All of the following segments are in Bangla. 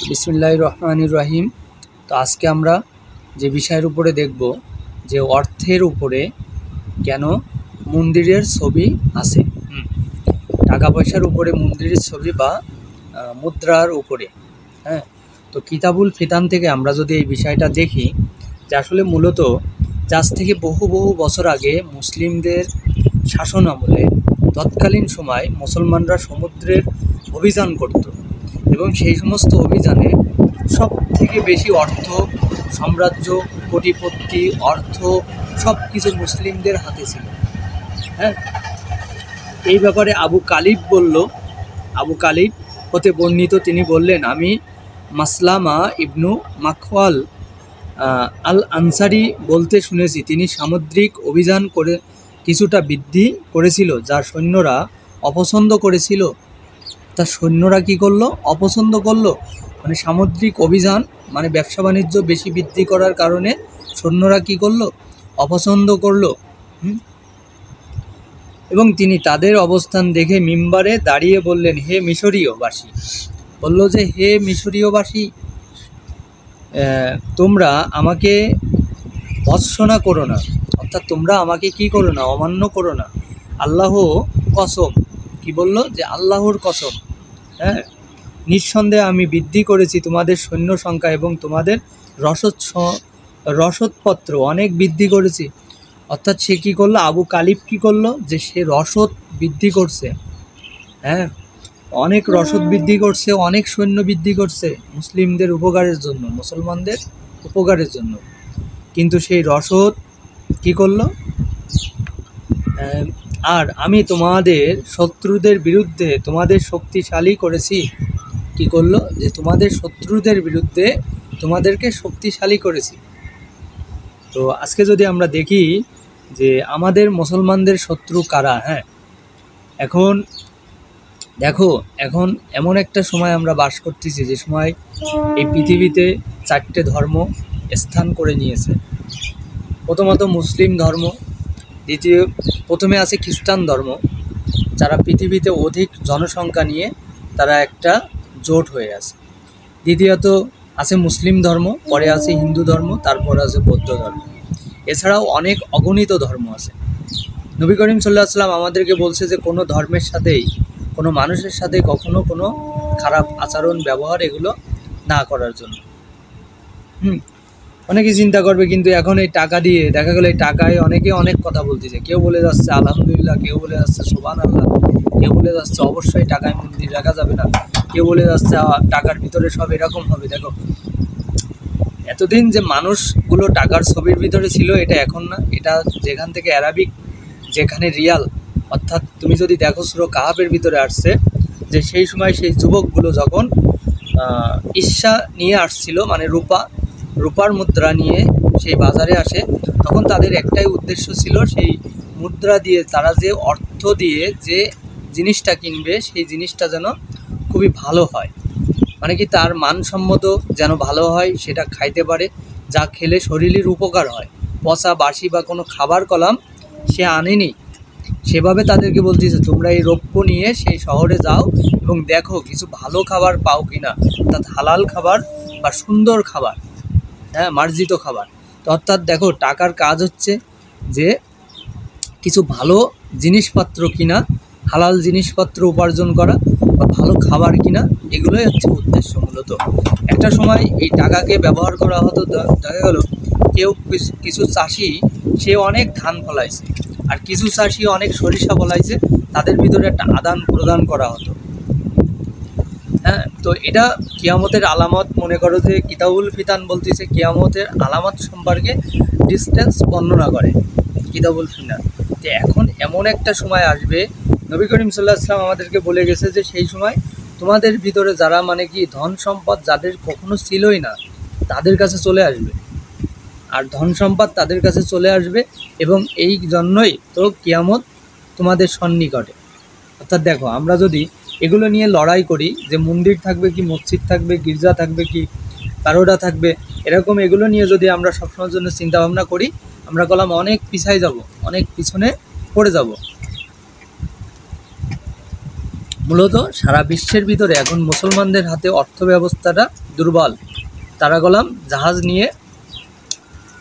বিসমিল্লাহির রহমানির রহিম। তো আজকে আমরা যে বিষয়ের উপরে দেখব যে অর্থের উপরে কেন মন্দিরের ছবি আছে। টাকা পয়সার উপরে মন্দিরের ছবি বা মুদ্রার উপরে। হ্যাঁ, তো কিতাবুল ফিতান থেকে আমরা যদি এই বিষয়টা দেখি যে আসলে মূলত আজ থেকে বহু বছর আগে মুসলিমদের শাসন আমলে তৎকালীন সময় মুসলমানরা সমুদ্রের অভিযান করত এবং সেই সমস্ত অভিযানে সব থেকে বেশি অর্থ, সাম্রাজ্য, কোটিপতি, অর্থ সব কিছু মুসলিমদের হাতে ছিল। হ্যাঁ, এই ব্যাপারে আবু কালিব হতে বর্ণিত, তিনি বললেন, আমি মাসলামা ইবনু মাখওয়াল আল আনসারি বলতে শুনেছি, তিনি সামুদ্রিক অভিযান করে কিছুটা বৃদ্ধি করেছিল, যার সৈন্যরা অপছন্দ করেছিল। তার সৈন্যরা কি করলো? অপছন্দ করলো। মানে সামুদ্রিক অভিযান মানে ব্যবসা বাণিজ্য বেশি বৃদ্ধি করার কারণে সৈন্যরা কি করলো? অপছন্দ করলো। এবং তিনি তাদের অবস্থান দেখে মিম্বারে দাঁড়িয়ে বললেন, হে মিশরীয়বাসী, বলল যে হে মিশরীয়বাসী, তোমরা আমাকে ভৎসনা করো না, অর্থাৎ তোমরা আমাকে কি করো না? অমান্য করো না। আল্লাহ কসম, কি বলল? যে আল্লাহর কসম, হ্যাঁ, নিঃসন্দেহে আমি বৃদ্ধি করেছি তোমাদের সৈন্য সংখ্যা এবং তোমাদের রসদপত্র অনেক বৃদ্ধি করেছি। অর্থাৎ সে কী করলো? আবু কালিব কী করলো? যে সে রসদ বৃদ্ধি করছে। হ্যাঁ, অনেক রসদ বৃদ্ধি করছে, অনেক সৈন্য বৃদ্ধি করছে মুসলিমদের উপকারের জন্য, মুসলমানদের উপকারের জন্য। কিন্তু সেই রসদ কী করলো? আর আমি তোমাদের শত্রুদের বিরুদ্ধে তোমাদের শক্তিশালী করেছি। কি করলো? যে তোমাদের শত্রুদের বিরুদ্ধে তোমাদেরকে শক্তিশালী করেছি। তো আজকে যদি আমরা দেখি যে আমাদের মুসলমানদের শত্রু কারা, হ্যাঁ, এখন দেখো, এখন এমন একটা সময় আমরা বাস করতেছি যে সময় এই পৃথিবীতে 4টে ধর্ম স্থান করে নিয়েছে। প্রথমত মুসলিম ধর্ম, প্রথমে আছে খ্রিস্টান ধর্ম, যারা পৃথিবীতে অধিক জনসংখ্যা নিয়ে তারা একটা জোট হয়ে আছে। দ্বিতীয়ত আছে মুসলিম ধর্ম, পরে আছে হিন্দু ধর্ম, তারপর আছে বৌদ্ধ ধর্ম। এছাড়াও অনেক অগণিত ধর্ম আছে। নবী করিম সাল্লাল্লাহু আলাইহি ওয়াসাল্লাম আমাদেরকে বলছে যে কোনো ধর্মের সাথেই, কোনো মানুষের সাথে কখনো কোনো খারাপ আচরণ ব্যবহার এগুলো না করার জন্য। অনেকে চিন্তা করবে, কিন্তু এখন এই টাকা দিয়ে দেখা গেল এই টাকায় অনেকে অনেক কথা বলতেছে। কেউ বলে যাচ্ছে আলহামদুলিল্লাহ, কেউ বলে যাচ্ছে সুবহানাল্লাহ, কেউ বলে যাচ্ছে অবশ্যই টাকায় মন্দির রাখা যাবে না, কেউ বলে যাচ্ছে টাকার ভিতরে সব এরকম হবে। দেখো, এতদিন যে মানুষগুলো টাকার ছবির ভিতরে ছিল, এটা এখন না, এটা যেখান থেকে অ্যারাবিক, যেখানে রিয়াল, অর্থাৎ তুমি যদি দেখো সূরা কাহাফের ভিতরে আসছে যে সেই সময় সেই যুবকগুলো যখন ঈর্ষা নিয়ে আসছিল, মানে রূপার মুদ্রা নিয়ে সেই বাজারে আসে, তখন তাদের একটাই উদ্দেশ্য ছিল, সেই মুদ্রা দিয়ে তারা যে অর্থ দিয়ে যে জিনিসটা কিনবে সেই জিনিসটা যেন খুবই ভালো হয়, মানে কি তার মানসম্মত যেন ভালো হয়, সেটা খাইতে পারে, যা খেলে শরীরের উপকার হয়। পচা বাসি বা কোনো খাবার কলাম সে আনেনি। সেভাবে তাদেরকে বলতেছে, তোমরা এই রৌপ্য নিয়ে সেই শহরে যাও এবং দেখো কিছু ভালো খাবার পাও কিনা, অর্থাৎ হালাল খাবার বা সুন্দর খাবার, হ্যাঁ, মার্জিত খাবার। তো অর্থাৎ দেখো, টাকার কাজ হচ্ছে যে কিছু ভালো জিনিসপত্র কিনা, হালাল জিনিসপত্র উপার্জন করা বা ভালো খাবার কিনা, এগুলোই হচ্ছে উদ্দেশ্য মূলত। একটা সময় এই টাকাকে ব্যবহার করা হতো, দেখা গেল কেউ কিছু চাষি সে অনেক ধান ফলাইছে, আর কিছু চাষি অনেক সরিষা ফলাইছে, তাদের ভিতরে একটা আদান প্রদান করা হতো। হ্যাঁ, তো এটা কিয়ামতের আলামত। মনে করো যে কিতাবুল ফিতান বলতেছে কিয়ামতের আলামত সম্পর্কে ডিস্টেন্স বর্ণনা করে কিতাবুল ফিতান, যে এখন এমন একটা সময় আসবে, নবী করিম সাল্লাল্লাহু আলাইহি ওয়াসাল্লাম আমাদেরকে বলে গেছে যে সেই সময় তোমাদের ভিতরে যারা মানে কি ধন সম্পদ যাদের কখনো ছিলই না, তাদের কাছে চলে আসবে, আর ধন সম্পদ তাদের কাছে চলে আসবে, এবং এই জন্যই তো কিয়ামত তোমাদের সন্নিকটে। অর্থাৎ দেখো, আমরা যদি এগুলো নিয়ে লড়াই করি যে মন্দির থাকবে কি মসজিদ থাকবে, গির্জা থাকবে কি কারোটা থাকবে, এরকম এগুলো নিয়ে যদি আমরা সবসময়ের জন্য চিন্তা ভাবনা করি, আমরা কলাম অনেক পিছায় যাব, অনেক পিছনে পড়ে যাব। মূলত সারা বিশ্বের ভিতরে এখন মুসলমানদের হাতে অর্থ ব্যবস্থাটা দুর্বল। তারা গলাম জাহাজ নিয়ে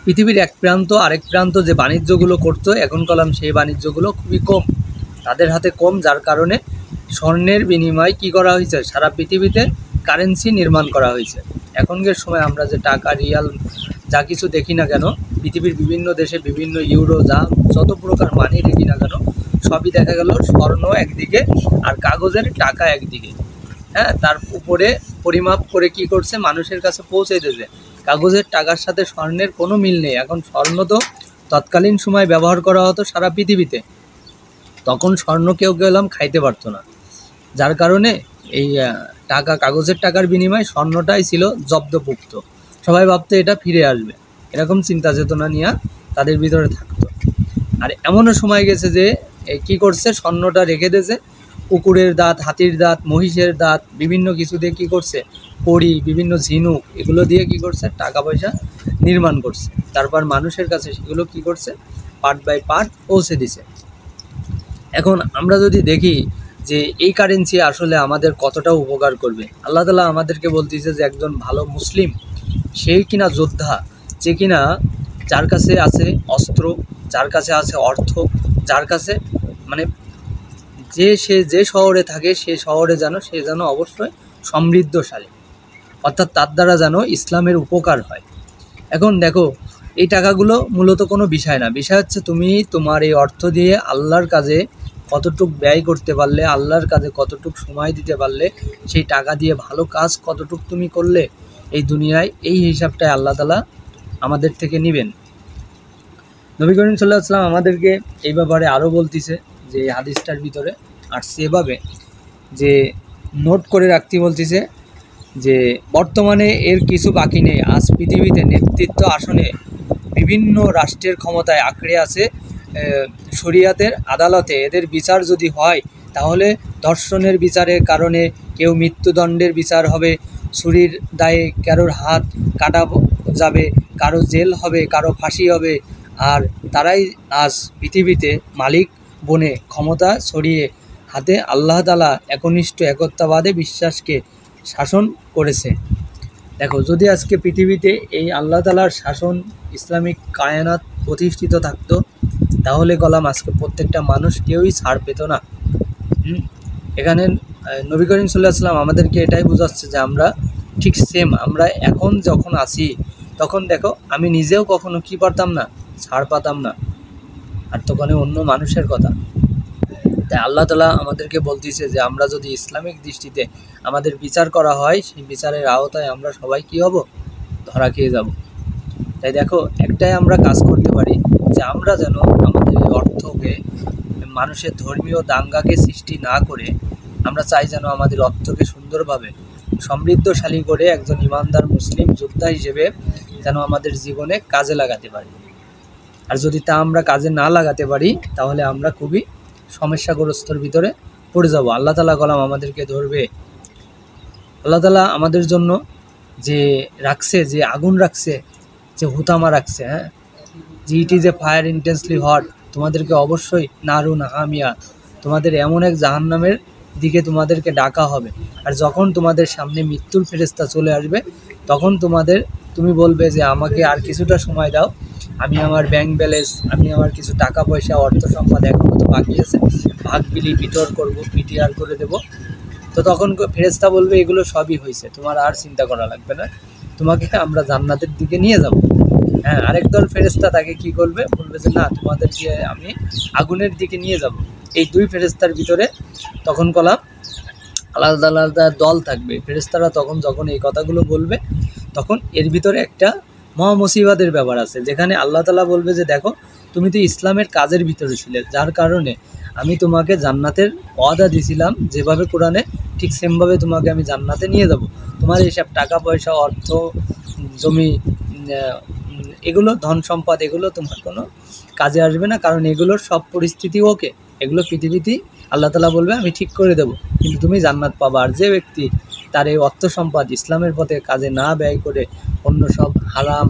পৃথিবীর এক প্রান্ত আরেক প্রান্ত যে বাণিজ্যগুলো করতো, এখন কলাম সেই বাণিজ্যগুলো খুবই কম, তাদের হাতে কম, যার কারণে স্বর্ণের বিনিময় কি করা হয়েছে, সারা পৃথিবীতে কারেন্সি নির্মাণ করা হয়েছে। এখনকার সময় আমরা যে টাকা, রিয়াল যা কিছু দেখি না কেন, পৃথিবীর বিভিন্ন দেশে বিভিন্ন ইউরো যত প্রকার মানি দেখি না কেন, সবই দেখা গেল স্বর্ণ একদিকে আর কাগজের টাকা একদিকে। হ্যাঁ, তার উপরে পরিমাপ করে কি করছে, মানুষের কাছে পৌঁছে দিয়েছে। কাগজের টাকার সাথে স্বর্ণের কোনো মিল নেই। এখন স্বর্ণ তো তৎকালীন সময় ব্যবহার করা হতো সারা পৃথিবীতে, তখন স্বর্ণ কেউ গেলাম খাইতে পারতো না, যার কারণে এই টাকা, কাগজের টাকার বিনিময়ে স্বর্ণটাই ছিল জব্দভুক্ত। সবাই ভাবতো এটা ফিরে আসবে, এরকম চিন্তা চেতনা নিয়ে তাদের ভিতরে থাকতো। আর এমনও সময় গেছে যে কি করছে, স্বর্ণটা রেখে দিয়েছে কুকুরের দাঁত, হাতির দাঁত, মহিষের দাঁত, বিভিন্ন কিছু দিয়ে কী করছে, কড়ি, বিভিন্ন ঝিনুক, এগুলো দিয়ে কি করছে, টাকা পয়সা নির্মাণ করছে। তারপর মানুষের কাছে সেগুলো কি করছে, পার্ট বাই পার্ট পৌঁছে দিছে। এখন আমরা যদি দেখি যে এই কারেন্সি আসলে আমাদের কতটা উপকার করবে, আল্লাহ তাআলা আমাদেরকে বলতেছে যে একজন ভালো মুসলিম সেই কিনা যোদ্ধা, যে কিনা যার কাছে আছে অস্ত্র, যার কাছে আছে অর্থ, যার কাছে মানে সে যে শহরে থাকে সে শহরে সে যেন অবশ্যই সমৃদ্ধশালী, অর্থাৎ তার দ্বারা যেন ইসলামের উপকার হয়। এখন দেখো, এই টাকাগুলো মূলত কোনো বিষয় না, বিষয় হচ্ছে তুমি তোমার এই অর্থ দিয়ে আল্লাহর কাজে কতটুক ব্যয় করতে পারলে, আল্লাহর কাজে কতটুক সময় দিতে পারলে, সেই টাকা দিয়ে ভালো কাজ কতটুক তুমি করলে এই দুনিয়ায়, এই হিসাবটাই আল্লাহ তাআলা আমাদের থেকে নেবেন। নবী করিম সাল্লাল্লাহু আলাইহি ওয়াসাল্লাম আমাদেরকে এই ব্যাপারে আরও বলতেছে যে হাদিসটার ভিতরে আর সেভাবে যে নোট করে রাখতে বলতেছে যে বর্তমানে এর কিছু বাকি নেই। আজ পৃথিবীতে নেতৃত্ব আসনে বিভিন্ন রাষ্ট্রের ক্ষমতায় আঁকড়ে আছে শরিয়াতের আদালতে। এদের বিচার যদি হয় তাহলে ধর্ষণের বিচারের কারণে কেউ মৃত্যুদণ্ডের বিচার হবে, ছুরির দায়ে কারোর হাত কাটা যাবে, কারো জেল হবে, কারো ফাঁসি হবে। আর তারাই আজ পৃথিবীতে মালিক বনে ক্ষমতা ছড়িয়ে হাতে আল্লাহ তাআলা একনিষ্ঠ একত্ববাদে বিশ্বাসকে শাসন করেছে। দেখো, যদি আজকে পৃথিবীতে এই আল্লাহ তাআলার শাসন, ইসলামিক কায়নাত প্রতিষ্ঠিত থাকতো, তাহলে গলাম আজকে প্রত্যেকটা মানুষ কেউই ছাড় পেত না। এখানে নবী করিম সাল্লাল্লাহু আলাইহি ওয়াসাল্লাম আমাদেরকে এটাই বোঝাচ্ছে যে আমরা ঠিক সেম, আমরা এখন যখন আছি তখন দেখো আমি নিজেও কখনো কি পারতাম না, ছাড় পাতাম না, আর তখন অন্য মানুষের কথা। তাই আল্লাহ তাআলা আমাদেরকে বলতেছে যে আমরা যদি ইসলামিক দৃষ্টিতে আমাদের বিচার করা হয়, সেই বিচারের আওতায় আমরা সবাই কি হব, ধরা খেয়ে যাব। তাই দেখো, একটাই আমরা কাজ করতে পারি যে আমরা যেন আমাদের এই অর্থকে মানুষের ধর্মীয় দাঙ্গাকে সৃষ্টি না করে, আমরা চাই যেন আমাদের অর্থকে সুন্দরভাবে সমৃদ্ধশালী করে একজন ইমানদার মুসলিম যোদ্ধা হিসেবে যেন আমাদের জীবনে কাজে লাগাতে পারি। আর যদি তা আমরা কাজে না লাগাতে পারি তাহলে আমরা খুবই সমস্যাগ্রস্তর ভিতরে পড়ে যাব। আল্লাহ তাআলা কলাম আমাদেরকে ধরবে। আল্লাহ তাআলা আমাদের জন্য যে রাখছে, যে আগুন রাখছে, যে হুতামা রাখছে, হ্যাঁ, যে it is a fire intensely hot, তোমাদেরকে অবশ্যই নারুন হামিয়া, তোমাদের এমন এক জাহান্নামের দিকে তোমাদেরকে ডাকা হবে। আর যখন তোমাদের সামনে মৃত্যুর ফেরেশতা চলে আসবে, তখন তুমি বলবে যে আমাকে আর কিছুটা সময় দাও, আমি আমার ব্যাংক ব্যালেন্স, আমি আমার কিছু টাকা পয়সা, অর্থ সম্পদ এখনও তো বাকি আছে, ভাগ বিলি বিতর করবো, পিটিআর করে দেবো। তো তখন ফেরেশতা বলবে এগুলো সবই হয়েছে, তোমার আর চিন্তা করা লাগবে না, তোমাকে আমরা জান্নাতের দিকে নিয়ে যাব। হ্যাঁ, আরেক দল ফেরেশতা তাকে কি করবে, বলবে যে না, তোমাদেরকে আমি আগুনের দিকে নিয়ে যাব। এই দুই ফেরেশতার ভিতরে তখন কলাম আলাদা আলাদা দল থাকবে। ফেরেশতারা তখন যখন এই কথাগুলো বলবে, তখন এর ভিতরে একটা মহা মুসিবতের ব্যাপার আছে, যেখানে আল্লাহ তাআলা বলবে যে দেখো, তুমি তো ইসলামের কাজের ভিতরে ছিলে, যার কারণে আমি তোমাকে জান্নাতের ওয়াদা দিয়েছিলাম যেভাবে কোরআনে, ঠিক সেমভাবে তোমাকে আমি জান্নাতে নিয়ে যাব। তোমার এইসব টাকা পয়সা, অর্থ, জমি, এগুলো ধন সম্পদ, এগুলো তোমার কোনো কাজে আসবে না, কারণ এগুলোর সব পরিস্থিতি ওকে, এগুলো পৃথিবীতেই আল্লাহ তাআলা বলবে আমি ঠিক করে দেবো, কিন্তু তুমি জান্নাত পাবা। আর যে ব্যক্তি তার এই অর্থ সম্পদ ইসলামের পথে কাজে না ব্যয় করে অন্য সব হারাম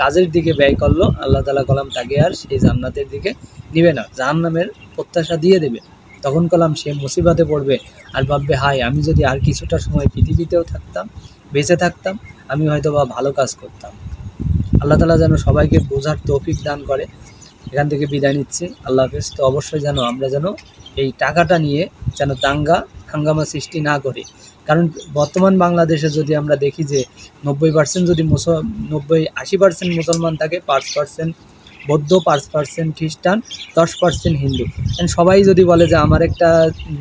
কাজের দিকে ব্যয় করলো, আল্লাহ তাআলা কলাম তাকে আর সেই জান্নাতের দিকে নিবে না, জাহান্নামের প্রত্যাশা দিয়ে দেবে। তখন কলাম সে মুসিবতে পড়বে আর ভাববে হায় আমি যদি আর কিছুটা সময় পৃথিবীতেও থাকতাম, বেঁচে থাকতাম, আমি হয়তো বা ভালো কাজ করতাম। আল্লাহ তাআলা যেন সবাইকে বোঝার তৌফিক দান করে। এখান থেকে বিদায় নিচ্ছি, আল্লাহ হাফেজ। তো অবশ্যই যেন আমরা যেন এই টাকাটা নিয়ে যেন দাঙ্গা হাঙ্গামা সৃষ্টি না করি, কারণ বর্তমান বাংলাদেশে যদি আমরা দেখি যে 90% যদি 80% মুসলমান থাকে, 5% বৌদ্ধ, 5% খ্রিস্টান, 10% হিন্দু। সবাই যদি বলে যে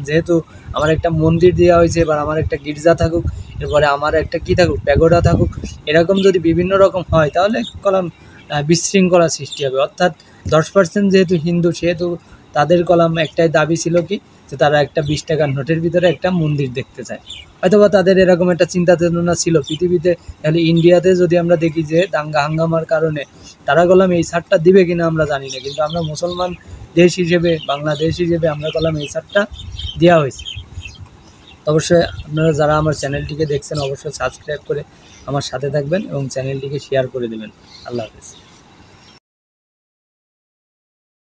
যেহেতু আমার একটা মন্দির দেওয়া হয়েছে, এবার আমার একটা গির্জা থাকুক, এরপরে আমার একটা কী থাকুক, প্যাগোডা থাকুক, এরকম যদি বিভিন্ন রকম হয় তাহলে কলাম বিশৃঙ্খলা সৃষ্টি হবে। অর্থাৎ 10% যেহেতু হিন্দু, সেহেতু তাদের কলাম একটাই দাবি ছিল কি, যে তারা একটা 20 টাকার নোটের ভিতরে একটা মন্দির দেখতে চায়। হয়তোবা তাদের এরকম একটা চিন্তা চেতনা ছিল পৃথিবীতে। তাহলে ইন্ডিয়াতে যদি আমরা দেখি যে দাঙ্গা হাঙ্গামার কারণে তারা কলাম এই ছাড়টা দিবে কিনা আমরা জানি না, কিন্তু আমরা মুসলমান দেশ হিসেবে, বাংলাদেশ হিসেবে আমরা কলাম এই ছাড়টা দেওয়া হয়েছে। অবশ্যই আপনারা যারা আমার চ্যানেলটিকে দেখছেন অবশ্যই সাবস্ক্রাইব করে আমার সাথে থাকবেন এবং চ্যানেলটিকে শেয়ার করে দেবেন। আল্লাহ হাফেজ।